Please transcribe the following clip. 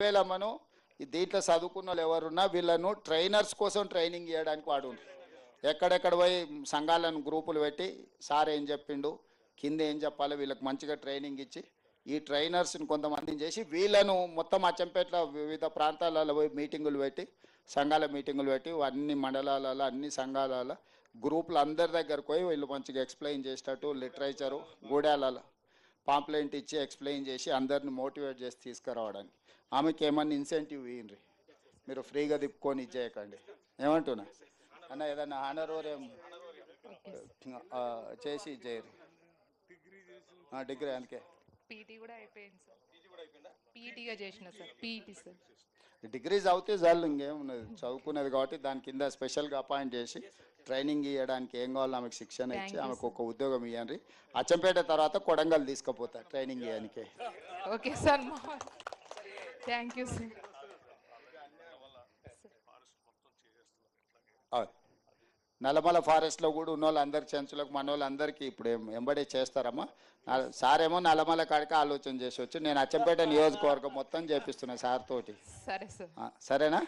చెప్పేలమ్మను దీంట్లో చదువుకున్న వాళ్ళు ఎవరున్నా వీళ్ళను ట్రైనర్స్ కోసం ట్రైనింగ్ ఇవ్వడానికి వాడు ఎక్కడెక్కడ పోయి సంఘాలను గ్రూపులు పెట్టి సార్ ఏం చెప్పిండు కింద ఏం చెప్పాలి వీళ్ళకి మంచిగా ట్రైనింగ్ ఇచ్చి ఈ ట్రైనర్స్ని కొంతమందిని చేసి వీళ్ళను మొత్తం అచ్చంపేటలో వివిధ ప్రాంతాలలో పోయి మీటింగులు పెట్టి సంఘాల మీటింగులు పెట్టి అన్ని మండలాలలో అన్ని సంఘాలలో గ్రూపులు అందరి దగ్గరకు పోయి వీళ్ళు మంచిగా ఎక్స్ప్లెయిన్ చేసేటట్టు లిటరేచరు గూడాలలో పాంప్లెంట్ ఇచ్చి ఎక్స్ప్లెయిన్ చేసి అందరిని మోటివేట్ చేసి తీసుకురావడానికి ఆమెకి ఏమన్నా ఇన్సెంటివ్ ఇవ్వండి మీరు ఫ్రీగా తిప్పుకొని ఇచ్చేయకండి ఏమంటున్నా అన్న ఏదన్నా హానరోరియం చేసి ఇచ్చేయరు డిగ్రీ అందుకే పీటీ కూడా అయిపోయింది సార్. పీటీగా చేసిన సార్. PT sir. డిగ్రీ చదివితే చాలు ఇంకేమున్నది చదువుకునేది కాబట్టి దాని కింద స్పెషల్గా అపాయింట్ చేసి ట్రైనింగ్ ఇవ్వడానికి ఏం కావాలో ఆమెకు శిక్షణ ఇచ్చి ఆమెకు ఒక ఉద్యోగం ఇవ్వండి. అచ్చంపేట తర్వాత కొడంగల్ తీసుకుపోతా ట్రైనింగ్ ఇవ్వడానికి. Okay sir. Thank you sir. Nallamala ఫారెస్ట్లో కూడా ఉన్న వాళ్ళందరి చెంచులకు మన వాళ్ళందరికీ ఇప్పుడు ఎంబడే చేస్తారమ్మా. సారేమో నల్లమల కాడికి ఆలోచన చేసి వచ్చి నేను అచ్చంపేట నియోజకవర్గం మొత్తం చేపిస్తున్నా సార్ తోటి. సరే సార్. సరేనా?